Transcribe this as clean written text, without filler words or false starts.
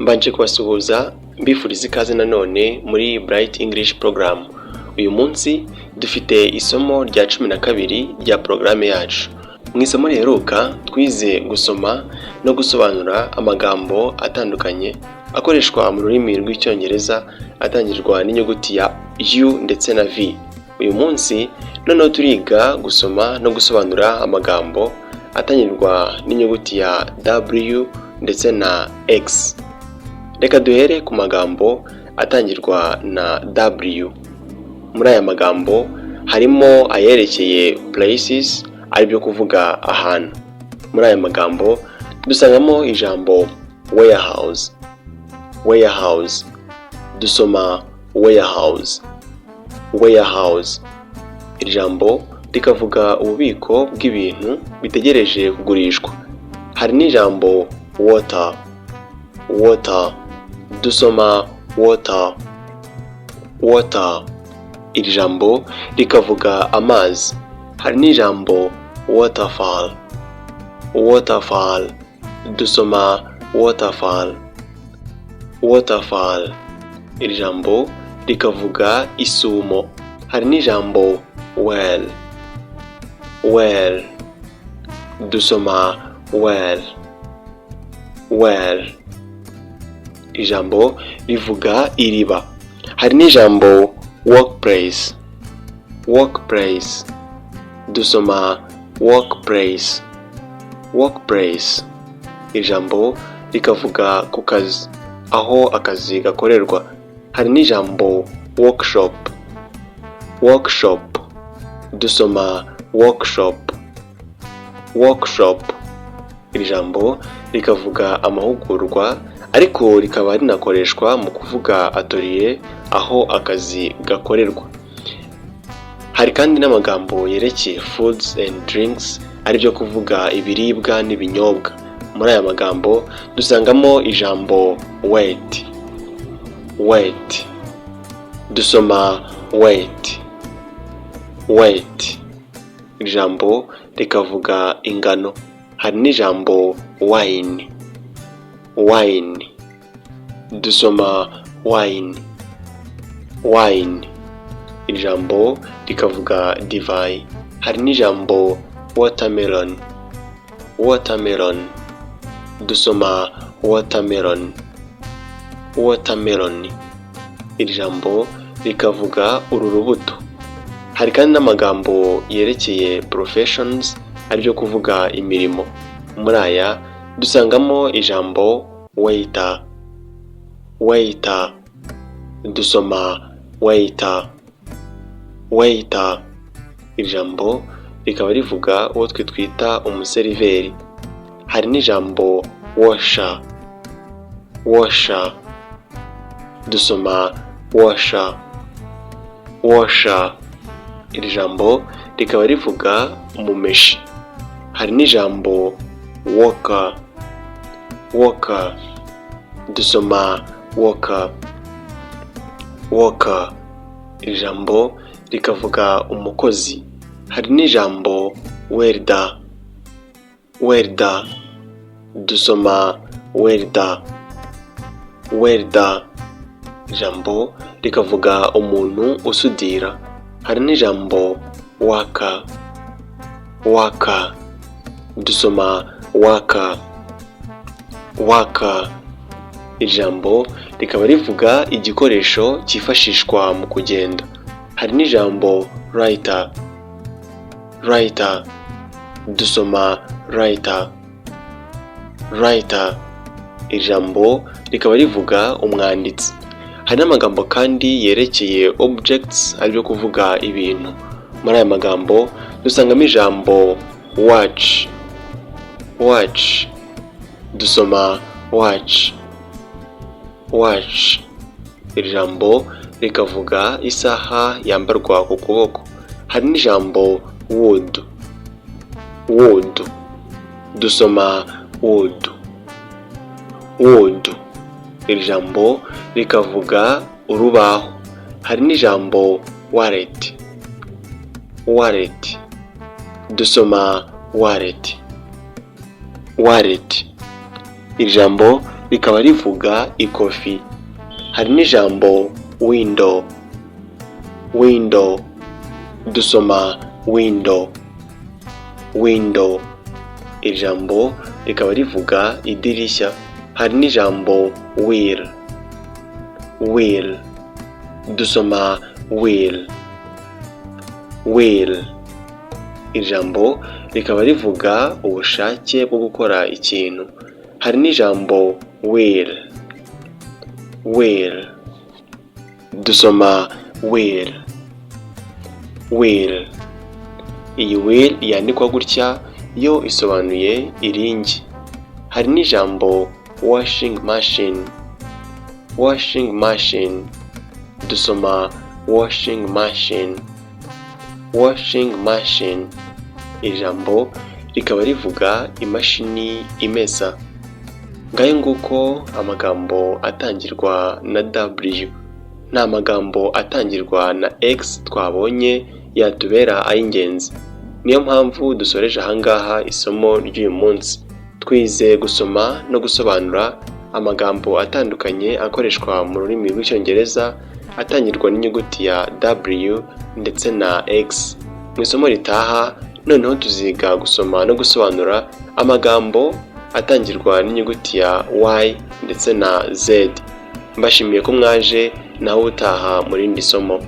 Mbanje kubasuhuza mbifuriza ikaze nanone muri Bright English Program. Uyu munsi dufite isomo rya 12 rya programme yacu. Mu isomo riheruka twize gusoma no gusobanura amagambo atandukanye akoreshwa mu rurimi rw'icyongereza atangirwa n'inyuguti ya U ndetse na V. Uyu munsi noneho turiga gusoma no gusobanura amagambo atangirwa n'inyuguti ya W ndetse na X. Reka duhere ku magambo atangirwa na W. Muri aya magambo harimo ayerekeye places, aribyo kuvuga ahantu. Muri aya magambo dusangamo ijambo warehouse. Warehouse. Dusoma warehouse. Warehouse. Iri jambo rikavuga ububiko bw'ibintu bitegereje kugurishwa. Hari n'ijambo water. Water. Dusoma water. Water. Iri jambo rikavuga amazi. Hari n'ijambo waterfall. Waterfall. Dusoma waterfall. Waterfall. Iri jambo rikavuga isumo. Hari n'ijambo well. Well. Dusoma well. Well. Ijambo rivuga iriba. Hari n'ijambo workplace. Workplace. Dusoma workplace. Workplace. Ijambo rikavuga ku kazi, aho akazi gakorerwa. Hari n'ijambo workshop. Workshop. Dusoma workshop. Workshop. Iri jambo rikavuga amahugurwa, ariko rikaba rinakoreshwa mu kuvuga atelier, aho akazi gakorerwa. Hari kandi n'amagambo yerekeye foods and drinks, aribyo kuvuga ibiribwa n'ibinyobwa. Muri aya magambo dusangamo ijambo weight. Weight. Dusoma weight. Weight. Iri jambo rikavuga ingano. Hari n'ijambo wine. Wine. Dusoma wine. Wine. Iri jambo rikavuga divayi. Hari n'ijambo watermelon. Watermelon. Dusoma watermelon. Watermelon. Iri jambo rikavuga uru rubuto. Hari kandi n'amagambo yerekeye professions, aribyo kuvuga imirimo. Muri aya dusangamo ijambo waiter. Waiter. Dusoma waiter. Waiter. Iri jambo rikaba rivuga uwo twe twita umuseriveri. Hari n'ijambo washer. Washer. Dusoma washer. Washer. Iri jambo rikaba rivuga umumeshi. Hari n'ijambo worker. Worker. Dusoma worker. Worker. Iri jambo rikavuga umukozi. Hari n'ijambo welder. Welder. Dusoma welder. Welder. Ijambo rikavuga umuntu usudira. Hari n'ijambo worker. Worker. Dusoma worker. Worker. Ijambo rikaba rivuga igikoresho cyifashishwa mu kugenda. Hari n'ijambo writer. Writer. Dusoma writer. Writer. Ijambo rikaba rivuga umwanditsi. Hari n'amagambo kandi yerekeye objects, aribyo kuvuga ibintu. Muri aya magambo dusangamo ijambo watch. Watch. Dusoma watch. Watch. Iri jambo rikavuga isaha yambarwa ku kuboko. Hari n'ijambo wood. Wood. Dusoma wood. Wood. Iri jambo rikavuga urubaho. Hari n'ijambo wallet. Wallet. Dusoma wallet. Wallet. Iri jambo rikaba rivuga ikofi. Hari n'ijambo window, window, dusoma window, window. Iri jambo rikaba rivuga idirishya. Hari n'ijambo wheel, wheel, dusoma wheel, wheel. Iri jambo rikaba rivuga ubushake bwo gukora ikintu. Hari n'ijambo will, will, dusoma will, will. Iyi will yandikwa gutya yo isobanuye iringi. Hari n'ijambo washing machine, washing machine, dusoma washing machine, washing machine. Iri jambo rikaba rivuga imashini imesa. Ngayo nguko amagambo atangirwa na W. Nta magambo atangirwa na X twabonye yatubera ay'ingenzi. Niyo mpamvu dusoreje ahangaha isomo ry'uyu munsi. Twize gusoma no gusobanura amagambo atandukanye akoreshwa mu rurimi rw'Icyongereza atangirwa n'inyuguti ya W ndetse na X. Mu isomo ritaha noneho tuziga gusoma no gusobanura amagambo atangirwa n'inyuguti ya Y ndetse na Z. Mbashimiye ko mwaje naho utaha mu rindi somo.